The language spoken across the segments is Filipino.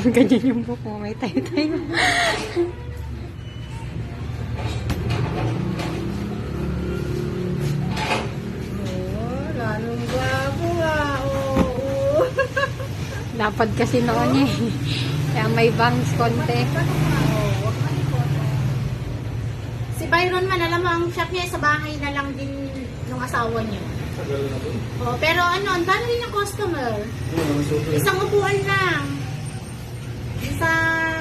Ganyan yung buhok mo. May tayo-tayo. Oh, lalong gwapo ah. Oo. Lapad kasi noon eh. Kaya may bangs konti. Si Byron man, alam mo, ang shop niya sa bahay na lang din ng asawa niya. Oh, pero ano, ang dami rin ng customer. Isang upuan lang. Sa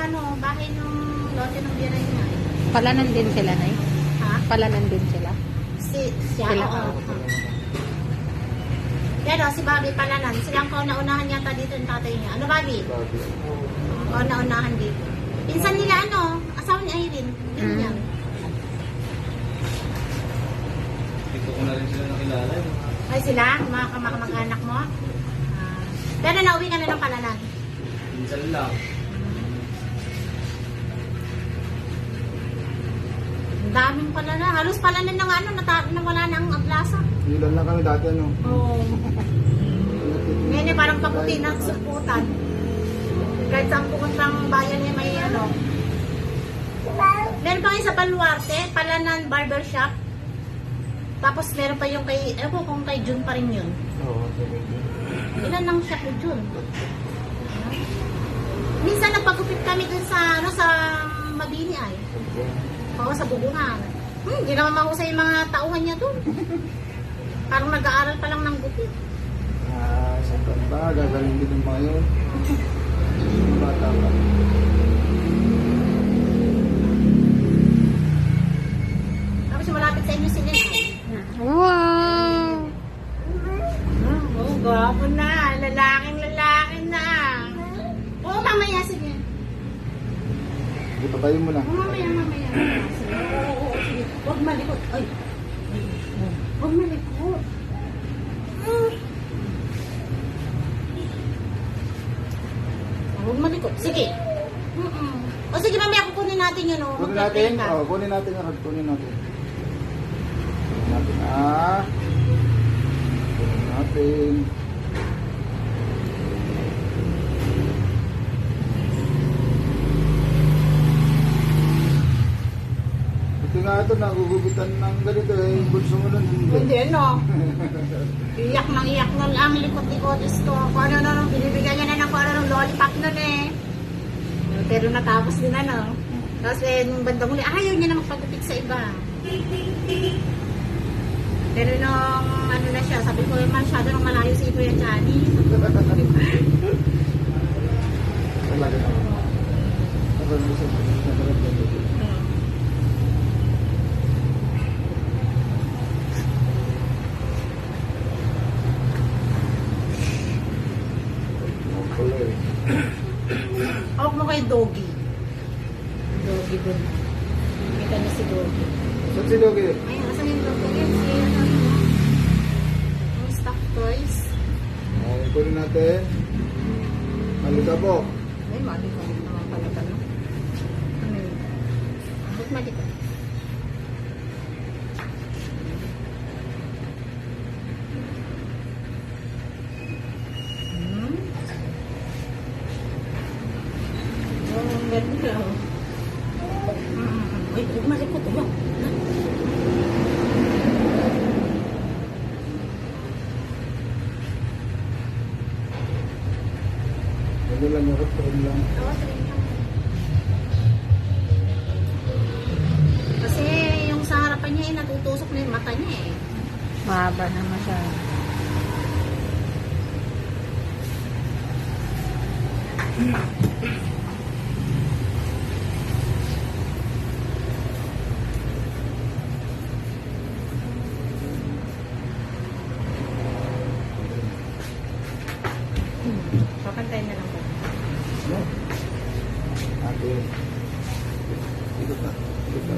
ano, bahay ng lote ng biyanan niya. Palanan din sila, Nay? Ha? Palanan din sila? Siya, Sila, oo. Pero si Bobby palanan. Silang kauna-unahan yata dito yung tatay niya. Ano, Bobby? Kauna-unahan dito. Pinsan nila ano, asawa ni Irene. Ganyan. Dito ko na rin sila nakilala. Ay sila, mga kamag-anak mo. Pero nauwi ka na ng palanan. Minsan lang. Ang daming palanan. Halos palanan na nga ano, wala na ang ablasa. Ilan lang kami dati, ano? Oo. Ngayon parang kaputi na suputan. Kahit saan pupuntang bayan niya may ano. Meron pa ngayon sa Baluarte, Palanan Barbershop. Tapos meron pa yung kay, ewan ko kung kay June pa rin yun. Oo, Ilan lang shop ni June? Minsan nagpagupit kami dun sa, ano, sa Mabini ay. Oo, sa Bubungan. Hindi naman mahusay yung mga tauhan niya dun. Parang nag-aaral pa lang ng gupit. saan ka ba? Gagaling din yung mga yun. Bata ka. Tapos malapit sa inyo sila ay. Wow! Oh, gwapo na. Lalaking na. Oo, mamaya. Sige. Dito tayo mo lang. Oo, mamaya. Sige. Oo, sige. Huwag malikot. Ay. Huwag malikot. Huwag malikot. Sige. O sige, mamaya kukunin natin yun. Oh. Kunin natin. Oo, kunin natin yung kunin natin. Kunin natin. Kunin natin. Ito nga ito, nagugubitan ng ganito eh. Yung bulso mo nun. Hindi, no? Iyak na lang, likot-likotis ko. Kung ano na, binibigyan niya na ng kung ano ng lollipop nun eh. Pero natapos din ano. Tapos eh, nung bandang huli, ayaw niya na magpagupit sa iba. Pero nung ano na siya, sabi ko, masyado nang malayo si Kuya Johnny. Talaga naman. Ako na isa. Hawak mo kay Doggy. Doggy dun. Kita niya si Doggy. Saan si Dogi? Ayun, asan yung Doggy? Ayun, si yung stock toys. Okay, kunin natin. Malikabok. Ay, malikot naman pala tanong. Ano yun? Ba't malikot? Ang ganda. Ay, huwag malikot. Huwag. Ano lang yung restaurant lang. Kasi yung sa harapan niya, natutusok na yung mata niya eh. Mahaba na masyado. Papantayin na lang po. No? Ate. Ikot na. Ikot na.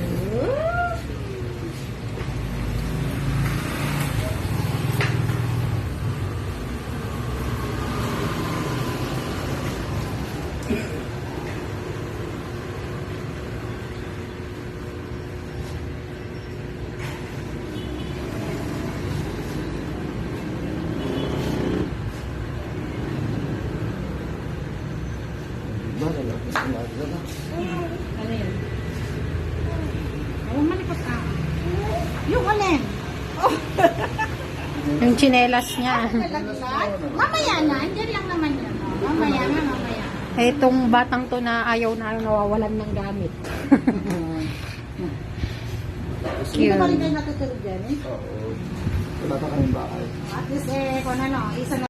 ba? Lalabas na natin na. Ano yun? Huwag malikot ka. Yung alin? Yung tsinelas niya. Nalaglag? Mamaya na. Andyan lang naman yan. Mamaya na, mamaya. Itong batang to na ayaw na nawawalan ng gamit. Hindi ba rin kayo natutulog dyan eh? Oo. Wala pa kaming bahay. At least kung ano, isa na